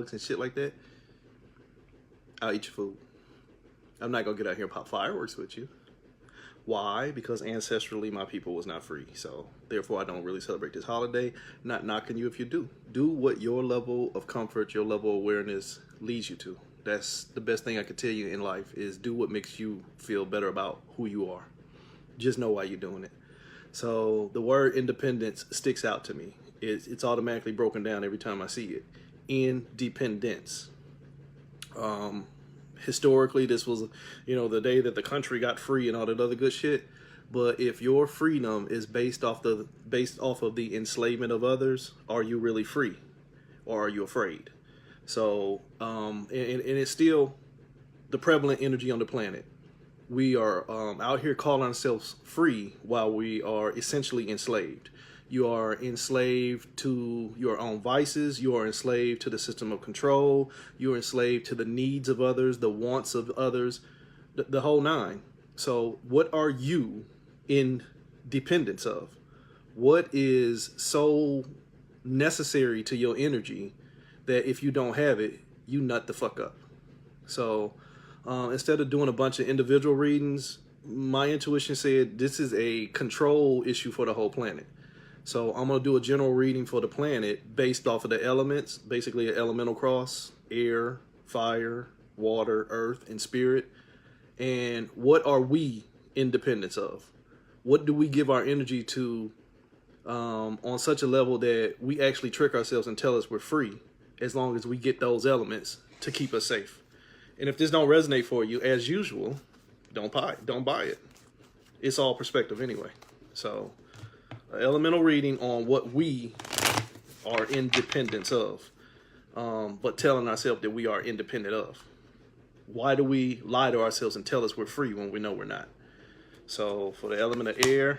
fireworks and shit like that, I'll eat your food. I'm not gonna get out here and pop fireworks with you. Why? Because ancestrally my people was not free. So therefore I don't really celebrate this holiday. Not knocking you if you do. Do what your level of comfort, your level of awareness leads you to. That's the best thing I could tell you in life, is do what makes you feel better about who you are. Just know why you're doing it. So the word independence sticks out to me. It's automatically broken down every time I see it. Independence. Historically, this was, the day that the country got free and all that other good shit. But if your freedom is based off of the enslavement of others, are you really free, or are you afraid? So, and it's still the prevalent energy on the planet. We are out here calling ourselves free while we are essentially enslaved. You are enslaved to your own vices. You are enslaved to the system of control. You are enslaved to the needs of others, the wants of others, the whole nine. So what are you in dependence of? What is so necessary to your energy that if you don't have it, you nut the fuck up? So instead of doing a bunch of individual readings, my intuition said this is a control issue for the whole planet. So I'm going to do a general reading for the planet based off of the elements, basically an elemental cross: air, fire, water, earth, and spirit. And what are we independence of? What do we give our energy to on such a level that we actually trick ourselves and tell us we're free, as long as we get those elements to keep us safe? And if this don't resonate for you, as usual, don't buy it. It's all perspective anyway. So elemental reading on what we are independence of, but telling ourselves that we are independent of. Why do we lie to ourselves and tell us we're free when we know we're not? So for the element of air,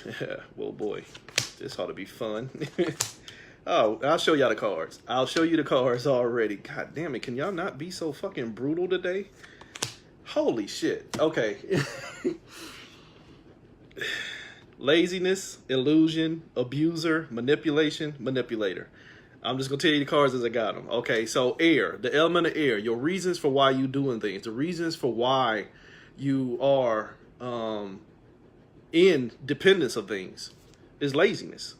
well, boy, this ought to be fun. Oh, I'll show y'all the cards. I'll show you the cards already. God damn it, can y'all not be so fucking brutal today? Holy shit. Okay. Laziness, illusion, abuser, manipulation, manipulator. I'm just going to tell you the cards as I got them. Okay, so air, the element of air, your reasons for why you doing things, the reasons for why you are in dependence of things is laziness.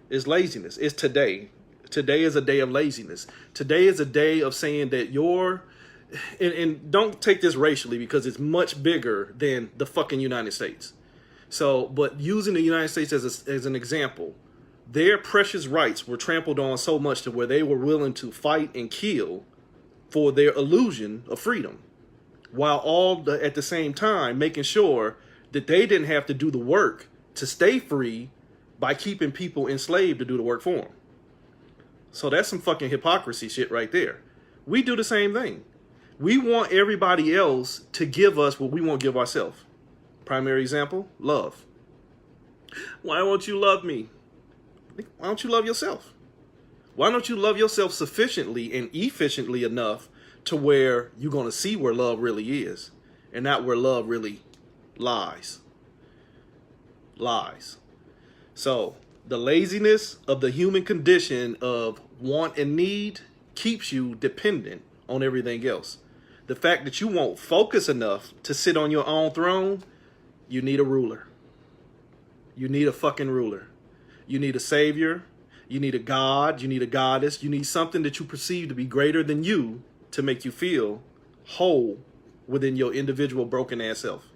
It's laziness. It's today. Today is a day of laziness. Today is a day of saying that and don't take this racially, because it's much bigger than the fucking United States. So, but using the United States as an example, their precious rights were trampled on so much to where they were willing to fight and kill for their illusion of freedom, while at the same time making sure that they didn't have to do the work to stay free by keeping people enslaved to do the work for them. So that's some fucking hypocrisy shit right there. We do the same thing. We want everybody else to give us what we won't give ourselves. Primary example, love. Why won't you love me? Why don't you love yourself? Why don't you love yourself sufficiently and efficiently enough to where you're going to see where love really is, and not where love really lies? Lies. So the laziness of the human condition of want and need keeps you dependent on everything else. The fact that you won't focus enough to sit on your own throne, you need a ruler. You need a fucking ruler. You need a savior. You need a god. You need a goddess. You need something that you perceive to be greater than you to make you feel whole within your individual broken ass self.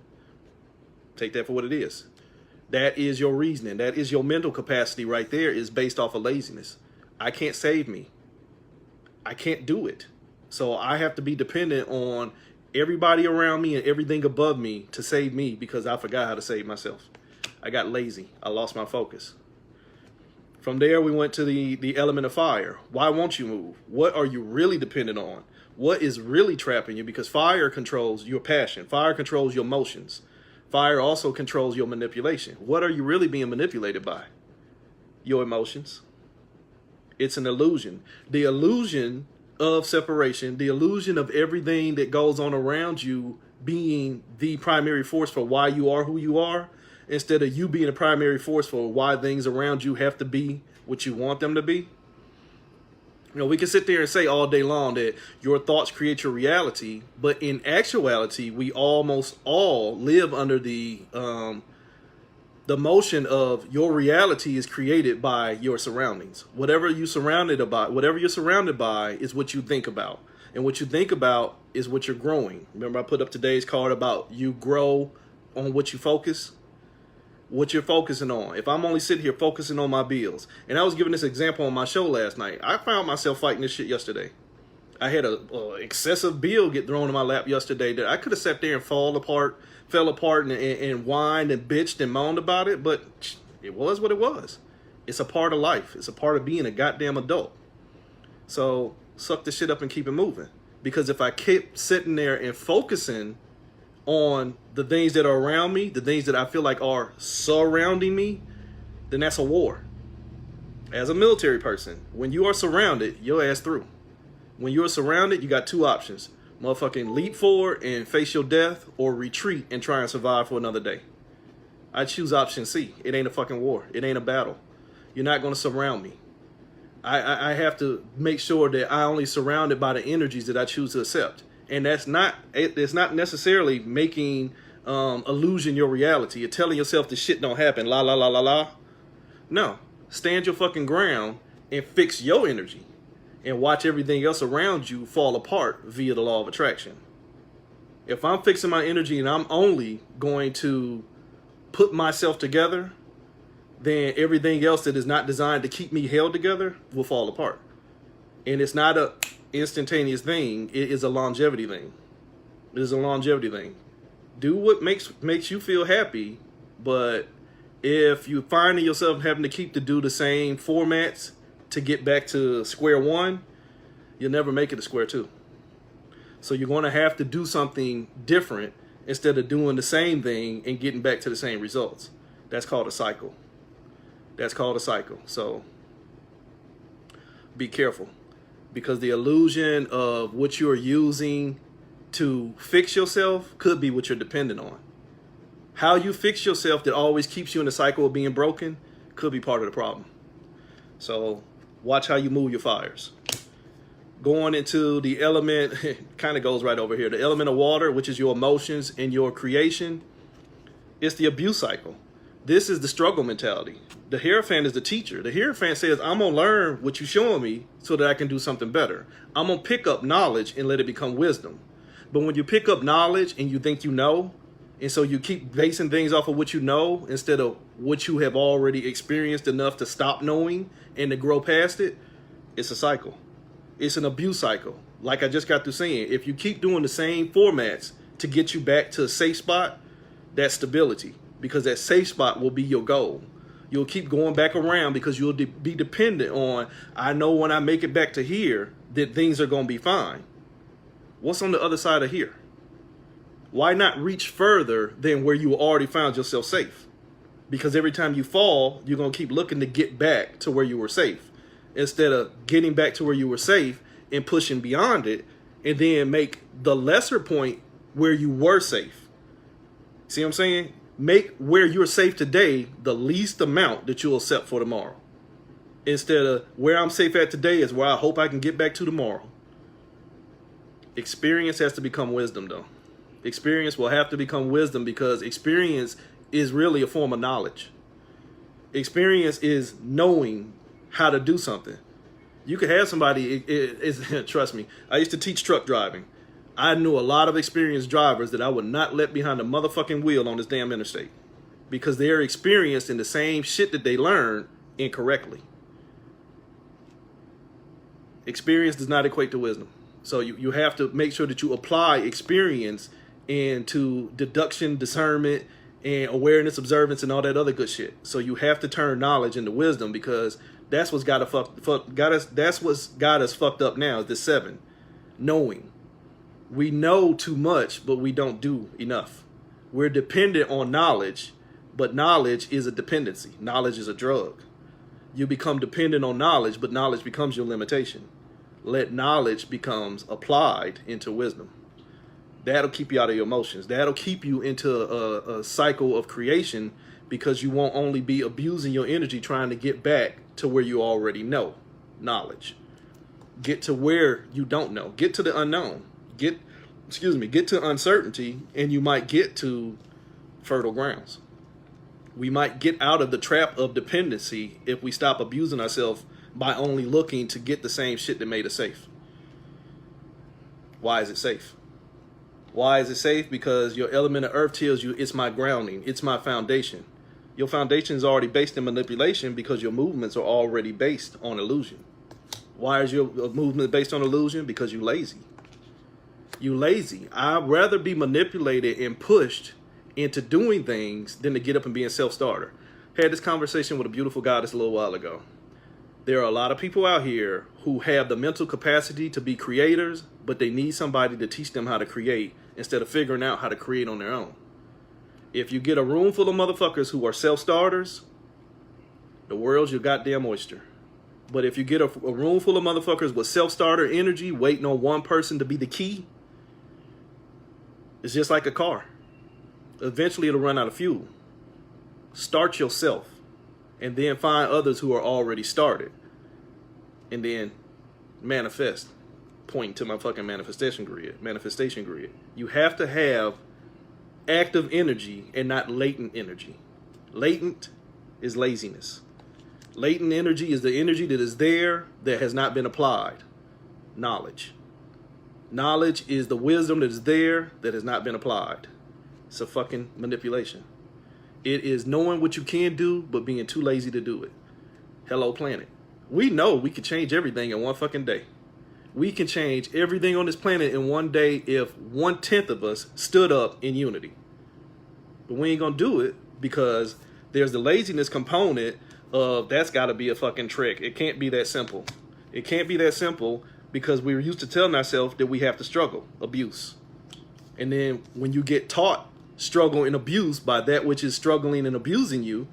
Take that for what it is. That is your reasoning. That is your mental capacity right there, is based off of laziness. I can't save me. I can't do it. So I have to be dependent on everybody around me and everything above me to save me, because I forgot how to save myself. I got lazy. I lost my focus. From there, we went to the element of fire. Why won't you move? What are you really dependent on? What is really trapping you? Because fire controls your passion. Fire controls your emotions. Fire also controls your manipulation. What are you really being manipulated by? Your emotions. It's an illusion. The illusion of separation, the illusion of everything that goes on around you being the primary force for why you are who you are, instead of you being a primary force for why things around you have to be what you want them to be. You know, we can sit there and say all day long that your thoughts create your reality, but in actuality, we almost all live under the motion of your reality is created by your surroundings. Whatever you're surrounded by is what you think about. And what you think about is what you're growing. Remember, I put up today's card about you grow on what you focus, what you're focusing on. If I'm only sitting here focusing on my bills, and I was giving this example on my show last night, I found myself fighting this shit yesterday. I had a excessive bill get thrown in my lap yesterday that I could have sat there and fell apart and whined and bitched and moaned about it, but it was what it was. It's a part of life. It's a part of being a goddamn adult. So suck the shit up and keep it moving. Because if I keep sitting there and focusing on the things that are around me, the things that I feel like are surrounding me, then that's a war. As a military person, when you are surrounded, your ass through. When you're surrounded, you got two options. Motherfucking leap forward and face your death, or retreat and try and survive for another day. I choose option C. It ain't a fucking war. It ain't a battle. You're not going to surround me. I have to make sure that I only surrounded by the energies that I choose to accept. And it's not necessarily making illusion your reality. You're telling yourself this shit don't happen. La la la la la. No. Stand your fucking ground and fix your energy. And watch everything else around you fall apart via the law of attraction. If I'm fixing my energy and I'm only going to put myself together, then everything else that is not designed to keep me held together will fall apart. And it's not a instantaneous thing. It is a longevity thing. It is a longevity thing. Do what makes you feel happy, but if you find yourself having to do the same formats to get back to square one, you'll never make it to square two. So you're going to have to do something different instead of doing the same thing and getting back to the same results. That's called a cycle. That's called a cycle. So be careful, because the illusion of what you're using to fix yourself could be what you're dependent on. How you fix yourself that always keeps you in the cycle of being broken could be part of the problem. So watch how you move your fires. Going into the element, kind of goes right over here, the element of water, which is your emotions and your creation. It's the abuse cycle. This is the struggle mentality. The Hierophant is the teacher. The Hierophant says, I'm going to learn what you're showing me so that I can do something better. I'm going to pick up knowledge and let it become wisdom. But when you pick up knowledge and you think you know, and so you keep basing things off of what you know instead of what you have already experienced enough to stop knowing and to grow past it, it's a cycle. It's an abuse cycle. Like I just got through saying, if you keep doing the same formats to get you back to a safe spot, that's stability. Because that safe spot will be your goal. You'll keep going back around because you'll be dependent on, I know when I make it back to here that things are going to be fine. What's on the other side of here? Why not reach further than where you already found yourself safe? Because every time you fall, you're going to keep looking to get back to where you were safe, instead of getting back to where you were safe and pushing beyond it, and then make the lesser point where you were safe. See what I'm saying? Make where you're safe today the least amount that you'll accept for tomorrow. Instead of where I'm safe at today is where I hope I can get back to tomorrow. Experience has to become wisdom, though. Experience will have to become wisdom, because experience is really a form of knowledge. Experience is knowing how to do something. You could have somebody, trust me, I used to teach truck driving. I knew a lot of experienced drivers that I would not let behind the motherfucking wheel on this damn interstate, because they're experienced in the same shit that they learned incorrectly. Experience does not equate to wisdom. So you have to make sure that you apply experience into deduction, discernment, and awareness, observance, and all that other good shit. So you have to turn knowledge into wisdom, because that's what's got us. That's what's got us fucked up now. Is the 7, knowing. We know too much, but we don't do enough. We're dependent on knowledge, but knowledge is a dependency. Knowledge is a drug. You become dependent on knowledge, but knowledge becomes your limitation. Let knowledge becomes applied into wisdom. That'll keep you out of your emotions. That'll keep you into a cycle of creation, because you won't only be abusing your energy trying to get back to where you already know knowledge. Get to where you don't know. Get to the unknown. Get to uncertainty, and you might get to fertile grounds. We might get out of the trap of dependency if we stop abusing ourselves by only looking to get the same shit that made us safe. Why is it safe? Why is it safe? Because your element of earth tells you it's my grounding, it's my foundation. Your foundation is already based in manipulation because your movements are already based on illusion. Why is your movement based on illusion? Because you're lazy. You lazy. I'd rather be manipulated and pushed into doing things than to get up and be a self-starter. Had this conversation with a beautiful goddess a little while ago. There are a lot of people out here who have the mental capacity to be creators, but they need somebody to teach them how to create instead of figuring out how to create on their own. If you get a room full of motherfuckers who are self-starters, the world's your goddamn oyster. But if you get a room full of motherfuckers with self-starter energy waiting on one person to be the key, it's just like a car. Eventually it'll run out of fuel. Start yourself and then find others who are already started. And then manifest. Point to my fucking manifestation grid. You have to have active energy and not latent energy. Latent is laziness. Latent energy is the energy that is there that has not been applied. Knowledge. Knowledge is the wisdom that is there that has not been applied. It's a fucking manipulation. It is knowing what you can do, but being too lazy to do it. Hello, planet. We know we can change everything in one fucking day. We can change everything on this planet in one day if 1/10 of us stood up in unity. But we ain't gonna do it because there's the laziness component of that's gotta be a fucking trick. It can't be that simple. It can't be that simple because we're used to telling ourselves that we have to struggle, abuse. And then when you get taught struggle and abuse by that which is struggling and abusing you,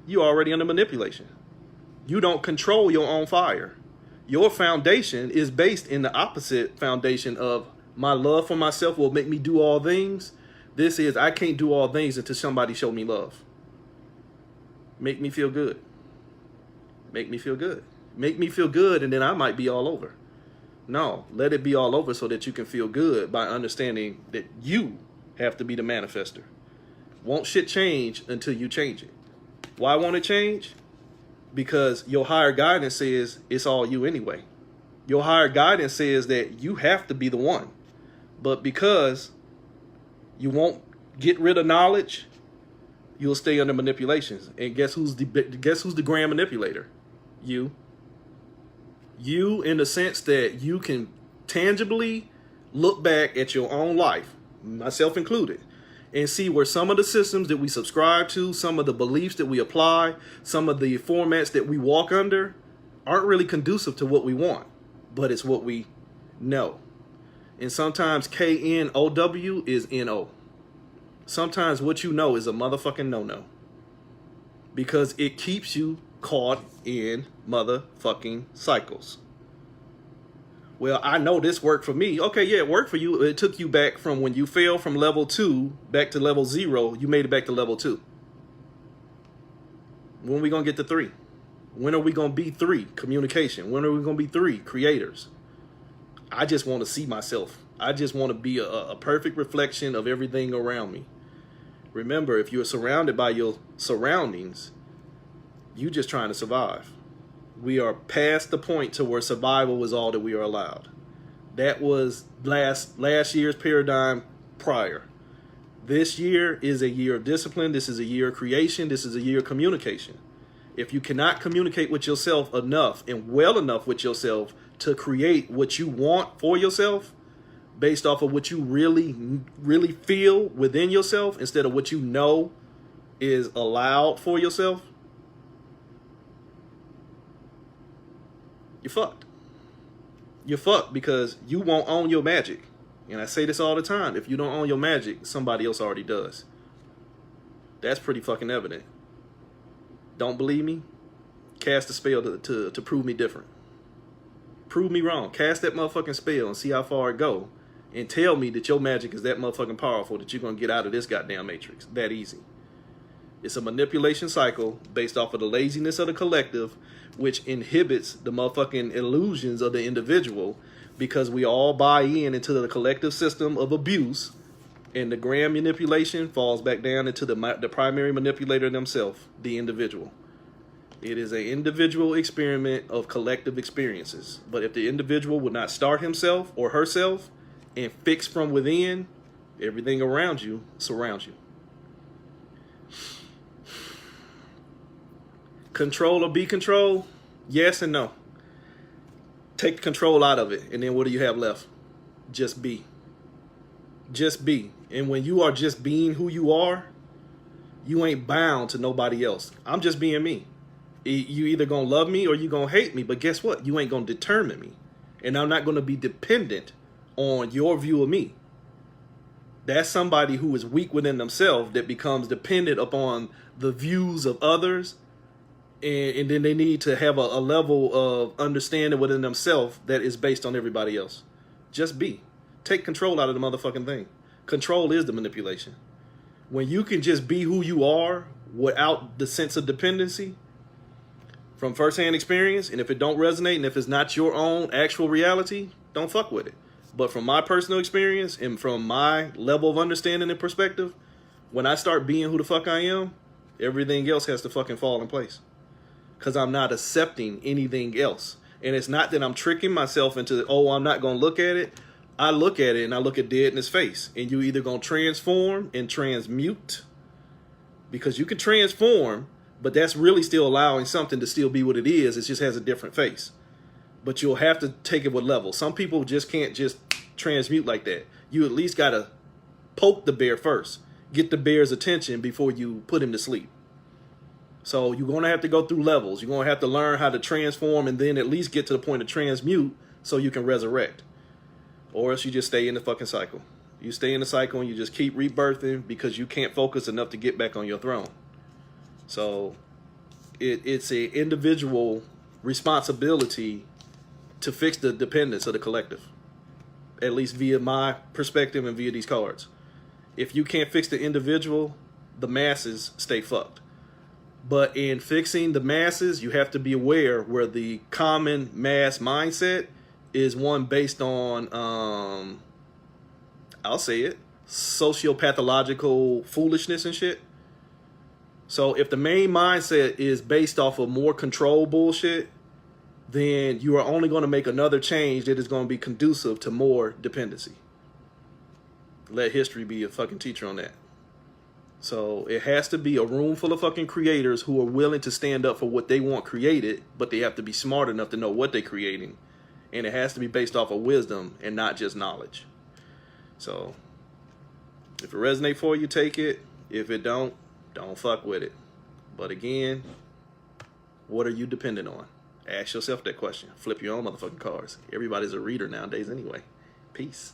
you're already under manipulation. You don't control your own fire. Your foundation is based in the opposite foundation of my love for myself will make me do all things. This is I can't do all things until somebody show me love. Make me feel good. Make me feel good. Make me feel good and then I might be all over. No, let it be all over so that you can feel good by understanding that you have to be the manifester. Won't shit change until you change it. Why won't it change? Because your higher guidance says it's all you anyway. Your higher guidance says that you have to be the one. But because you won't get rid of knowledge, you'll stay under manipulations. And guess who's the grand manipulator? You. You, in the sense that you can tangibly look back at your own life, myself included, and see where some of the systems that we subscribe to, some of the beliefs that we apply, some of the formats that we walk under aren't really conducive to what we want, but it's what we know. And sometimes KNOW is NO. Sometimes what you know is a motherfucking no-no. Because it keeps you caught in motherfucking cycles. Well, I know this worked for me. Okay, yeah, it worked for you. It took you back from when you fell from level 2 back to level 0. You made it back to level 2. When are we going to get to 3? When are we going to be 3? Communication. When are we going to be 3? Creators. I just want to see myself. I just want to be a perfect reflection of everything around me. Remember, if you're surrounded by your surroundings, you're just trying to survive. We are past the point to where survival was all that we are allowed. That was last year's paradigm prior. This year is a year of discipline. This is a year of creation. This is a year of communication. If you cannot communicate with yourself enough and well enough with yourself to create what you want for yourself based off of what you really feel within yourself instead of what you know is allowed for yourself, you're fucked. You're fucked because you won't own your magic. And I say this all the time. If you don't own your magic, somebody else already does. That's pretty fucking evident. Don't believe me? Cast a spell to prove me different. Prove me wrong. Cast that motherfucking spell and see how far it go. And tell me that your magic is that motherfucking powerful that you're going to get out of this goddamn matrix. That easy. It's a manipulation cycle based off of the laziness of the collective, which inhibits the motherfucking illusions of the individual, because we all buy into the collective system of abuse, and the grand manipulation falls back down into the primary manipulator themselves, the individual. It is an individual experiment of collective experiences. But if the individual would not start himself or herself and fix from within, everything around you surrounds you. Control or be controlled? Yes and no. Take control out of it, and then what do you have left? Just be. Just be. And when you are just being who you are, you ain't bound to nobody else. I'm just being me. You either gonna love me or you gonna hate me, but guess what? You ain't gonna determine me. And I'm not gonna be dependent on your view of me. That's somebody who is weak within themselves that becomes dependent upon the views of others, and then they need to have a level of understanding within themselves that is based on everybody else. Just be. Take control out of the motherfucking thing. Control is the manipulation. When you can just be who you are without the sense of dependency from firsthand experience, and if it don't resonate and if it's not your own actual reality, don't fuck with it. But from my personal experience and from my level of understanding and perspective, when I start being who the fuck I am, everything else has to fucking fall in place. Because I'm not accepting anything else. And it's not that I'm tricking myself into, oh, I'm not going to look at it. I look at it and I look at dead in his face. And you either going to transform and transmute. Because you can transform, but that's really still allowing something to still be what it is. It just has a different face. But you'll have to take it with level. Some people just can't just transmute like that. You at least got to poke the bear first. Get the bear's attention before you put him to sleep. So you're going to have to go through levels. You're going to have to learn how to transform and then at least get to the point of transmute so you can resurrect. Or else you just stay in the fucking cycle. You stay in the cycle and you just keep rebirthing because you can't focus enough to get back on your throne. So it's an individual responsibility to fix the dependence of the collective. At least via my perspective and via these cards. If you can't fix the individual, the masses stay fucked. But in fixing the masses, you have to be aware where the common mass mindset is one based on, I'll say it, sociopathological foolishness and shit. So if the main mindset is based off of more control bullshit, then you are only going to make another change that is going to be conducive to more dependency. Let history be a fucking teacher on that. So it has to be a room full of fucking creators who are willing to stand up for what they want created, but they have to be smart enough to know what they're creating. And it has to be based off of wisdom and not just knowledge. So if it resonates for you, take it. If it don't fuck with it. But again, what are you dependent on? Ask yourself that question. Flip your own motherfucking cards. Everybody's a reader nowadays anyway. Peace.